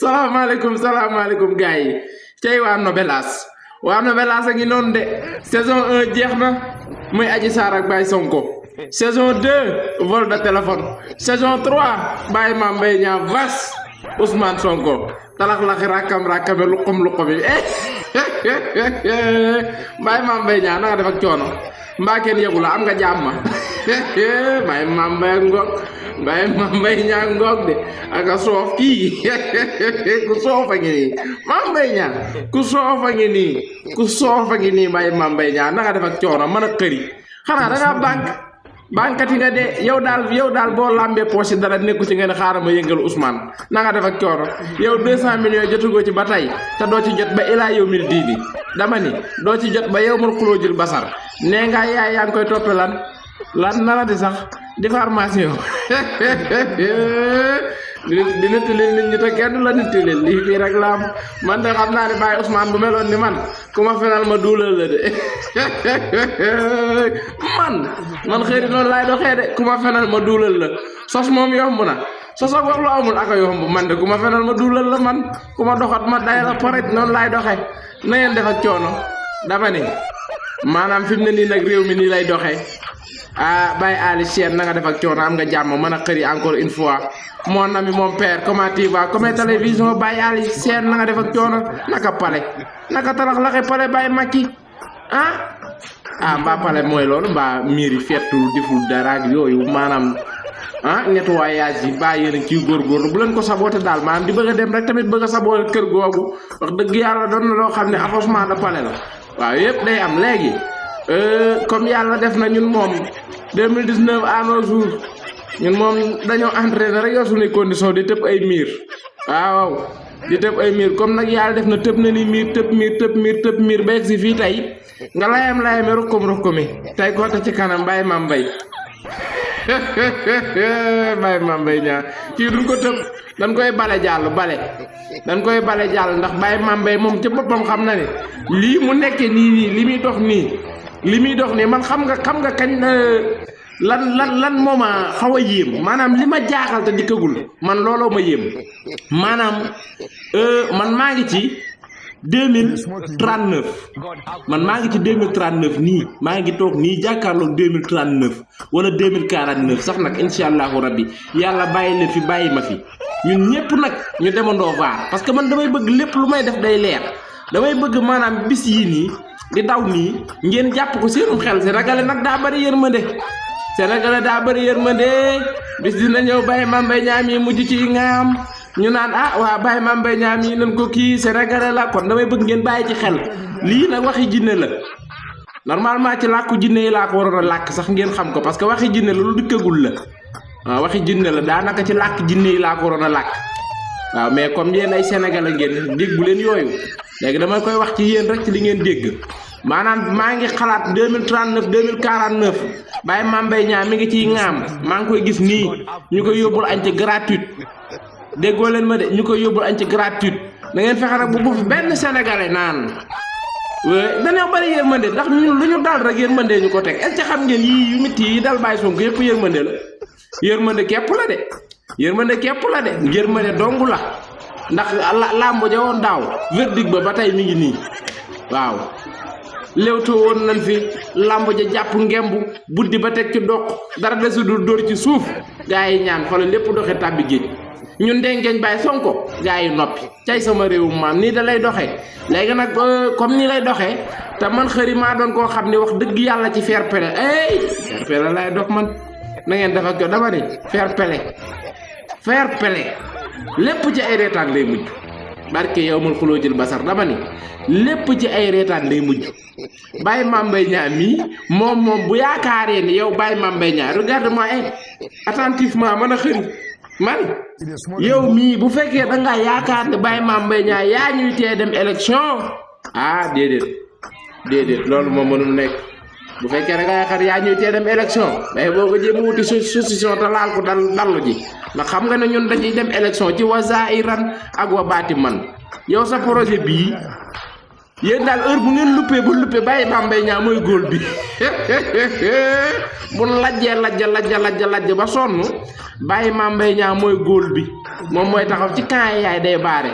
salaamaaleykum gars yi tey waa Novelas a ngi noonu de saison 1 jeex na muy Adji Sarr ak Baye Sonko saison 2 vol de téléphone saison 3 Baye Mame Mbaye Niang vas Ousmane Sonko talax-laxi rakkam-rakkame luqum-luqumi Baye Mame Mbaye Niang na nga def ak coono mbaa kenn yëgu la am nga jàmm Baye Mame Mbaye ngoog Baye Mame Mbaye Niang ngoog de ak a soof kii ku soof a ngi nii Mame Mbaye Niang ku soof a ngi nii Baye Mame Mbaye Niang na nga def ak coono mën a xëri xanaa da ngaa bankat yi nga de yow daal boo lambee poche dara nekku ci nga ne xaaral ma yëngal Ousmane na nga def ak coono yow 200 millions jotugoo ci ba tey te doo ci jot ba ilaa yow mil diini dama ni doo ci jot ba yow mal xuloo jël basar nee nga yaay yaa ngi koy toppe lan nana di sax diffamation di nettalil nit ñi te kenn la nettalil lii fii rek la am man de xam naa ne Baye Ousmane bu meloon ni man ku ma fenal ma duulal la de man xëy noonu laay doxee de ku ma fenal ma duulal la sos moom yomb na sos ak wax lu amul aka yomb man de ku ma fenal ma duulal la man ku ma doxat ma day la paret noonu laay doxee na ngeen def ak coono dama ni maanaam fi mu ne nii nag réew mi nii lay doxee Baye Ali Chien na nga def ak coono am nga jàmm mën a xëri encore une fois mon ami mon père comment tu vas comme télévision Baye Ali Chien na nga def ak coono naka pale naka talax laxe pale Baye Macky mbaa pale mooy loolu mbaa miiri fettul deful dara ak yooyu maanaam nettoyage yi baa yéen a ciy góorgóorlu bu leen ko saboté daal maanaam di bëgg a dem rek tamit bëgg a saboté kër googu wax dëgg yàlla doon na loo xam ne avancement de palais la waaw yëpp day am léegi comme yàlla def na ñun moom 2019 à nos jours ñun moom dañoo entraîné rek yor suñuy condition di tëb ay miir waaw di tëb ay miir comme nag yàlla def na tëb na ni miir tëb miir ba egg si fii tey nga layame rukkum-rukkumi tey côté ci kanam Baye Mame Mbaye Baye Mame Mbaye Niang kii duñ ko tëb dañ koy bale jàll ndax Baye Mame Mbaye moom ci boppam xam na ne lii mu nekkee nii li muy dox nii man xam nga kañ lan moo ma xaw a yéem maanaam li ma jaaxal te dikkagul man looloo ma yéem maanaam man maa ngi ci 2039 nii maa ngi toog nii jàkkaarloog 2039 wala 2049 sax nag incha allahu rabbi yàlla bàyyi leen fi bàyyi ma fi ñun ñëpp nag ñu demandoo vaar parce que man damay bëgg lépp lu may def day leer damay bëgg maanaam bis yii nii di daw nii ngeen jàpp ko seenum xel Sénégalais nag daa bari yërmande bis dina ñëw Baye Mame Mbaye Niang yi mujj ci ngaam ñu naan waa Baye Mame Mbaye Niang yi nañ ko kii Sénégalais la kon damay bëgg ngeen bàyyi ci xel lii nag waxi jinne la normalement ci làkku jinne yi laa ko waroon a làkk sax ngeen xam ko parce que waxi jinne la lu dikkagul la waaw waxi jinne la daanaka ci làkk jinne yi laa ko waroon a làkk waaw mais comme yéen ay Sénégalais ngeen déggu leen yooyu léegi dama koy wax ci yéen rek ci li ngeen dégg maanaam maa ngi xalaat 2039 2049 Baye Mame Mbaye Niang mi ngi ciy ŋaam maa ngi koy gis nii ñu koy yóbbul añ ci gratuite déggoo leen ma de ñu koy yóbbul añ ci gratuite da ngeen fexe nag bu fi benn Sénégalais naan dañoo bari yërmande ndax ñun lu ñu dal rek yërmande ñu ko teg est-ce que xam ngeen yii yu métti yi dal Baye Sonko yëpp yërmande la yërmande képp la de yërmande dongu la ndax làmb ja woon daaw verdict ba tey mi ngi nii waaw léewtoo woon nañ fi làmb ja jàpp ngembu buddi ba teg ci doq dara desu du dóor ci suuf gaa yi ñaan xoolal lépp doxe tàbbi géej ñun dengeñ Baye Sonko gaa yi noppi cay sama réew maam nii da lay doxee léegi nag comme nii lay doxee te man xëri maa doon koo xam ne wax dëgg yàlla ci fair play fair play lay dox man na ngeen def ak ko dama ni fair play lépp ci ay reetaan lay mujj barke yow mal xuloo jël basar dama ni lépp ci ay reetaan lay mujj Baye Mame Mbaye Niang mii moom bu yaakaaree ni yow Baye Mame Mbaye Niang regarde-moi attentivement mën a xëri man yow mii bu fekkee da ngaa yaakaar ne Baye Mame Mbaye Niang yaa ñuy tee dem élection déedéet loolu moom mënul nekk bu fekkee da nga yaakaar yaa ñuy tee dem élection day boo ko jéem a wuti solution te laal ko dallu ji ndax xam nga ne ñun dañuy dem élection ci wa zaahiran ak wa baatiman yow sa projet bii yéen daal heure bu ngeen luppee ba luppee bàyyi Mame Mbaye Niang mooy góol bi bu lajjee ba sonn bàyyi Mame Mbaye Niang mooy góol bi moom mooy taxaw ci camp yi yaay day baare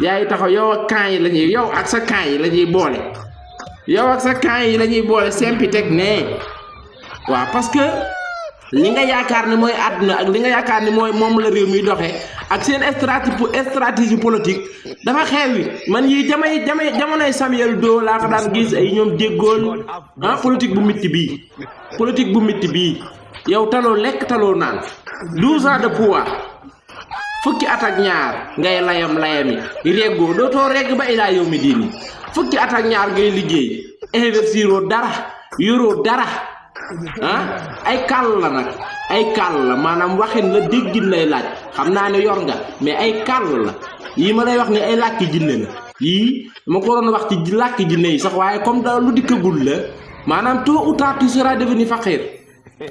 yaay taxaw yow ak camp yi la ñuy yow ak sa camp yi la ñuy boole yow ak sa camp yi la ñuy boole sempi teg nee waaw parce que li nga yaakaar ni mooy àdduna ak li nga yaakaar ni mooy moom la réew mi doxee ak seen stratégie politique dafa xewi man yi jamonoy Samuel Doe laa ko daan gis ay ñoom déggoon politique bu mitti bii yow taloo lekk taloo naan 12 ans de pouvoir fukki at ak ñaar ngay layami reggoo dootoo regg ba ilaa yow mi diini fukki at ak ñaar ngay liggéey investiroo dara yoroo dara ay kàll la nag ay kàll la maanaam waxin la déggin lay laaj xam naa ne yor nga mais ay kàll la yii ma lay wax ni ay làkki jinne la yii ma ko doon wax ci làkki jinne yi sax waaye comme da lu dikkagul la maanaam tôt ou tard tu seras devenu faqir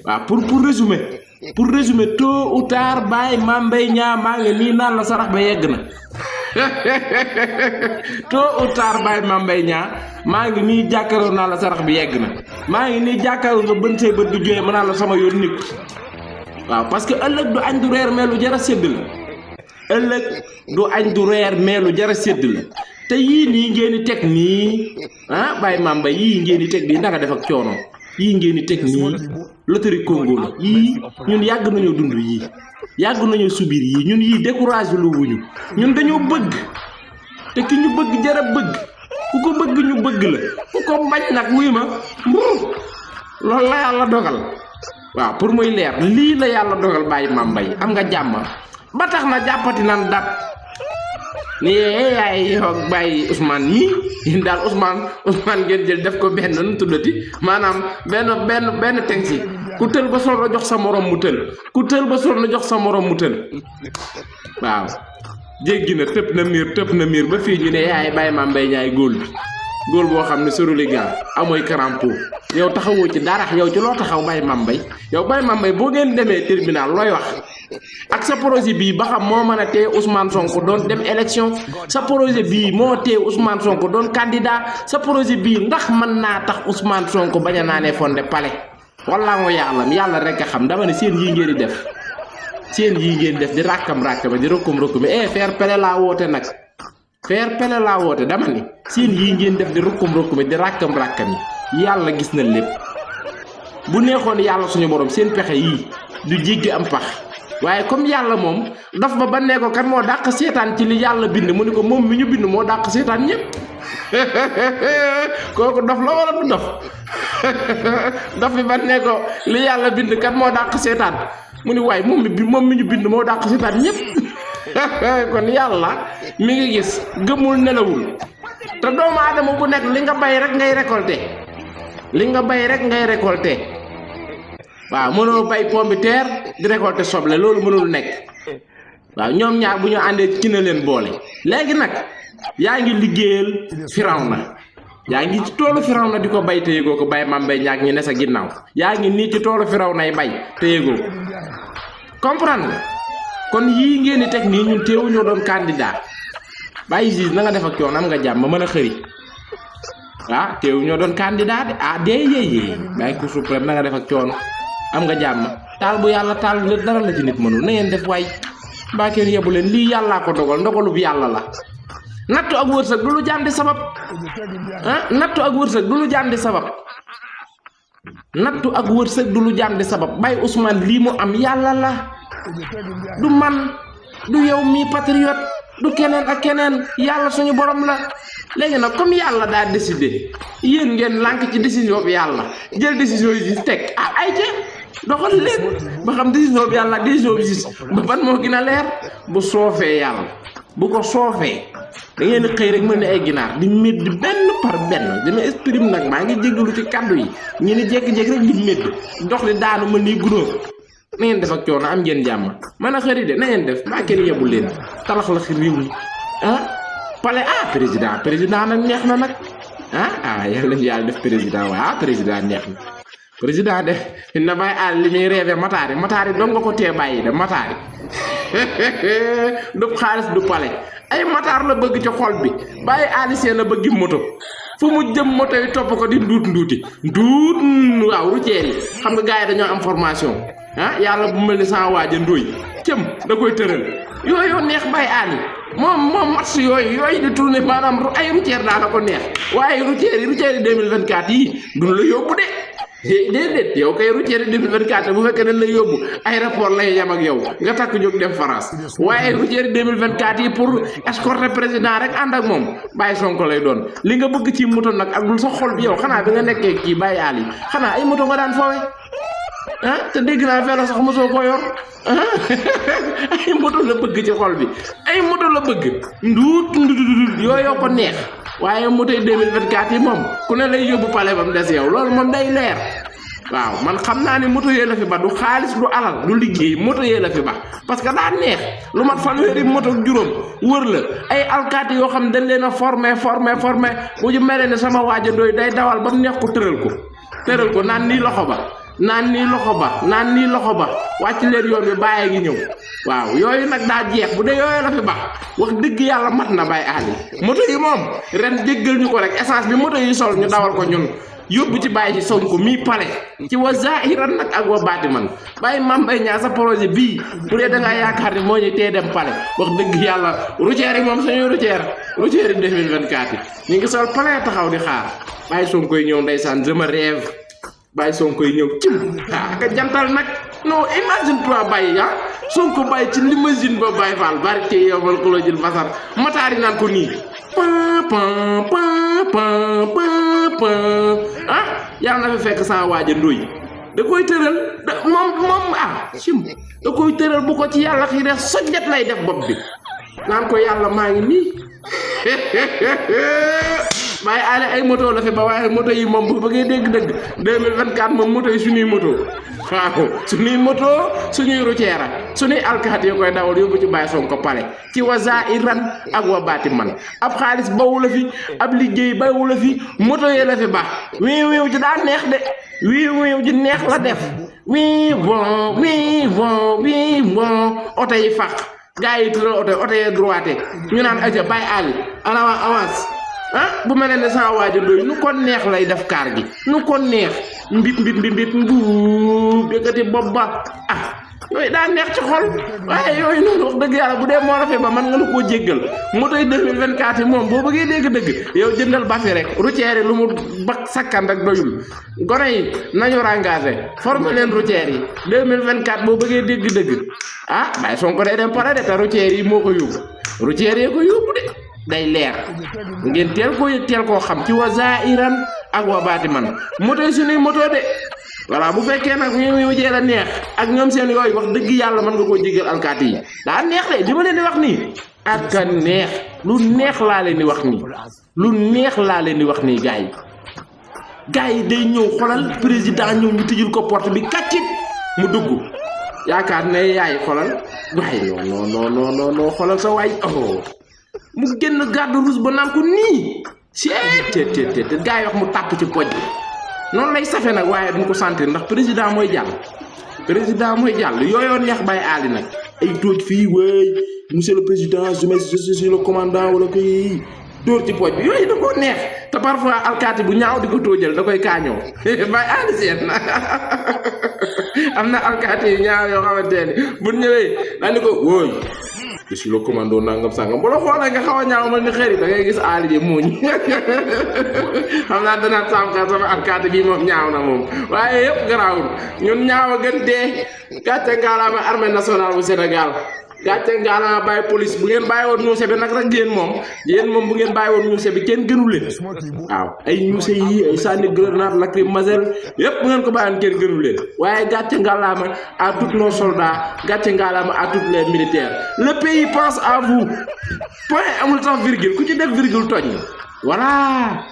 waaw pour résumer tôt ou tard bàyyi Mame Mbaye Niang maa ngi nii naan la sarax ba yegg na tôt ou tard bàyyi Mame Mbaye Niang maa ngi nii jàkkaarloo naa la sarax bi yegg na maa ngi nii jàkkaarloo nga bën say bët du jooy ma naan la sama yoon nit waaw parce que ëllëg du añ du reer mais lu jar a sédd la ëllëg du añ du reer mais lu jar a sédd la te yii nii ngeen di teg nii bàyyi Mame Mbaye yii ngeen di teg nii naka def ak coono yii ngeen di teg nii loterie Congo la yii ñun yàgg nañoo dund yii yàgg nañoo subir yii ñun yii découragé lu wuñu ñun dañoo bëgg te ki ñu bëgg jar a bëgg ku ko bëgg ñu bëgg la ku ko bañ nag wuy ma loolu la yàlla dogal waaw pour muy leer lii la yàlla dogal bàyyi Mame Mbaye am nga jàmm ba tax na jàppati nan dat ni yaay yow bàyyi Ousmane mii daal Ousmane ngeen jël def ko benn nu tuddati maanaam benn tensi ku tël ba sol na jox sa morom mu tël ku tël ba sol na jox sa morom mu tël waaw jéggi na tëb na miir ba fii ñu ne yaay bàyyi Mame Mbaye Niang góol boo xam ne soroli gaa amooy karampo yow taxawoo ci dara yow ci loo taxaw bàyyi Mame Mbaye yow bàyyi Mame Mbaye boo ngeen demee tribunal looy wax ak sa projet bii ba xam moo mën a tee Ousmane Sonko doon dem élection sa projet bii moo tee Ousmane Sonko doon candidat sa projet bii ndax mën naa tax Ousmane Sonko bañ a naanee fonde palais walla moo yàlla rek a xam dama ne seen yii ngeen di def di rakkam di rokkum fair play laa woote nag fair play laa woote dama ne seen yii ngeen def di rokkum di rakkam yi yàlla gis na lépp bu neexoon yàlla suñu borom seen pexe yii du jéggi am pax waaye comme yàlla moom daf ba ne ko kan moo dàq seetaan ci li yàlla bind mu ni ko moom mi ñu bind moo dàq seetaan ñëpp kooku dof la wala du dof dof bi ba ne ko li yàlla bind kan moo dàq seetaan mu ni waaye moom mi ñu bind moo dàq seetaan ñëpp kon yàlla mi ngi gis gëmul nelawul te doomu aadama bu nekk li nga bay rek ngay récolter waaw mënoo bay pomme de terre di récolter soble loolu mënul nekk waaw ñoom ñaar bu ñu àndee ci na leen boole léegi nag yaa ngi liggéeyal Firawna yaa ngi ci toolu Firawna di ko bay te yëgoo ko bàyyi Mame Mbaye Niang ñu ne sa ginnaaw yaa ngi nii ci toolu Firawna bay te yëgoo ko comprendre nga kon yii ngeen di teg nii ñun teewu ñoo doon candidat bàyyi gis na nga def ak coono am nga jàmm mën a xëri teewu ñoo doon candidat de yéyee bàyyi Cour suprême na nga def ak coono am nga jàmm taal bu yàlla taal dara la ci nit mënul na ngeen def waay mbaa kenn yebu leen lii yàllaa ko dogal ndogalub yàlla la nattu ak wërsëg du lu jaam di sabab nattu ak wërsëg du lu jaam di sabab nattu ak wërsëg du lu jaam di sabab Baye Ousmane lii mu am yàlla la du man du yow mi patriote du keneen ak keneen yàlla suñu borom la léegi nag comme yàlla daa décidé yéen ngeen lànk ci décision bi yàlla jël décision yi di teg ay ca doxal leen ba xam décision bi yàlla décision bi gis ba ban moo gën a leer bu soofee yàlla bu ko soofee da ngeen di xëy rek mel ni ay ginaar di médd benn par benn dama exprime nag maa ngi jéggalu ci kaddu yi ñu ni jékki-jékki rek di médd dox di daanu mën ni gunóor na ngeen def ak coono am ngeen jàmm man a xëri de na ngeen def mbaa kenn yebu leen talax la réew mi pale président nag neex na nag yàlla nañu def président waaw président neex na président de na bàyyi àll li muy rêvé mataari dong nga ko tee bàyyi de mataari du xaalis du pale ay mataar la bëgg ci xol bi bàyyi Ali Sène la bëgg moto fu mu jëm moto yi topp ko di nduut waaw routier yi xam nga gars yi dañoo am formation yàlla bu mel ni sama waaja ndóoy cëm da koy tëral yooyu neex bàyyi Ali moom match yooyu di tourné maanaam ay routier daana ko neex waaye routier yi 2024 yi duñ la yóbbu de déedéet yow kay routier 2024 bu fekkee dañ lay yóbbu aéroport lay yem ak yow nga takk jóg dem France waaye routier 2024 yi pour escorter président rek ànd ak moom bàyyi Sonko lay doon li nga bëgg ci moto nag ak lu sa xol bi yow xanaa bi nga nekkee kii bàyyi Ali xanaa ay moto nga daan foowe te dégg naa vélo sax mosoo ko yor ay moto la bëgg ci xol bi ay moto la bëgg nduut yooyu ko neex waaye moto yi 2024 yi moom ku ne lay yóbbu pale bam des yow loolu moom day leer waaw man xam naa ne moto yee la fi ba du xaalis du alal du liggéey moto yee la fi ba parce que daa neex lu mat fanweeri moto ak juróom wër la ay alkaati yoo xam dañ leen a formé bu ñu mel ne sama waaja doy day dawal ba mu neex ko tëral ko naan nii loxo ba wàcc leen yoon bi bàyyee ngi ñëw waaw yooyu nag daa jeex bu dee yooyu la fi baax wax dëgg yàlla mat na Baye Ali moto yi moom ren déggal ñu ko rek essence bi moto yi sol ñu dawal ko ñun yóbbu ci bàyyi ci Sonko mi pale ci wa zahiran nag ak wa baati man bàyyi Mame Mbaye Niang sa projet bii bu dee da ngaa yaakaar ni moo ñu tee dem pale wax dëgg yàlla routier yi moom suñuy routier yi 2024 yi ñu ngi sol pale taxaw di xaar bàyyi Sonko yi ñëw ndeysaan je me rêve bàyyi Sonko yi ñëw cim ka jantal nag non imagine toi bàyyi Sonko bàyyi ci limousine ba Baye Fall barke yombal ko la jël basar mataari naan ko nii yàlla na fi fekk sama waaja ndóoy da koy tëral moom da koy tëral bu ko ci yàlla xii def sojjet lay def bopp bi naan ko yàlla maa ngi nii Baye Ali ay moto la fi ba waaye moto yi moom bu bëggee dégg-dëgg 2024 moom moto yi suñuy moto waaw suñuy moto suñuy routier suñuy alkaati yoo koy dawal yóbbu ci Baye Sonko pale ci wa zahiran ak wa baati man ab xaalis bawu la fi ab liggéey bawu la fi moto yee la fi baax wiiw ji daa neex de wiiw ji neex la def wii bon oto yi fàq gaa yi tëral oto yi droite ñu naan aja Baye Ali ana avance bu mel ne sama waaja ndóoy nu ko neex lay def kaar gi nu ko neex mbip mbuub yëkkati bopp ba yooyu daa neex ci xol waaye yooyu noonu wax dëgg yàlla bu dee moo rafet ba man nga lu koo jéggal moto yi 2024 yi moom boo bëggee dégg-dëgg yow jëndal bafi rek routier yi lu mu bak sakkan rek doyul gone yi nañu engagé former leen routier yi 2024 boo bëggee dégg-dëgg Baye Sonko day dem pare de te routier yi moo ko yóbbu routier yi ko yóbbu de day leer ngeen teel koo xam ci wa zahiran ak wa baati man moto yi suñuy moto de voilà bu fekkee nag ñu jee la neex ak ñoom seen yooyu wax dëgg yàlla mën nga koo jégal alkaati yi daa neex de li ma leen di wax nii ak a neex lu neex laa leen di wax nii gars yi day ñëw xolal président ñëw ñu tëjul ko porte bi kàccit mu dugg yaakaar ne yaay xolal waaye non xolal sa waay mu génn garde rouge ba naan ko nii te gars yi wax mu tàpp ci poj bi noonu lay safe nag waaye duñ ko sentir ndax président mooy jàll yooyoo neex Baye Ali nag ay tooj fii waay monsieur le président je suis le commandant wala koy dóor ci poj bi yooyu da koo neex te parfois alkaati bu ñaaw di ko tóojal da koy kaañoo Baye Ali seen am na alkaati yu ñaaw yoo xamante ne bu ñëwee dañu ko wóoy je suis le commando nangam sangam bu la xoolee nga xaw a ñaaw ma ni xëri da ngay gis Ali ji muuñ xam naa dana sàmka sama alkaati bi moom ñaaw na moom waaye yëpp garaawul ñun ñaaw a gën dee gàcce ngaalaama armée nationale bu Sénégal gàcce ngaalaama bàyyi police bu ngeen bàyyi woon ñuuse bi nag rek yéen moom bu ngeen bàyyi woon ñuuse bi kenn gënu leen waaw ay ñuuse yi ay sànni grenade lacrymogène yépp bu ngeen ko bàyyi woon kenn gënu leen waaye gàcce ngaalaama à tous nos soldats gàcce ngaalaama à tous les militaires le pays pense à vous point amul sax virgule ku ci def virgule tooñ voilà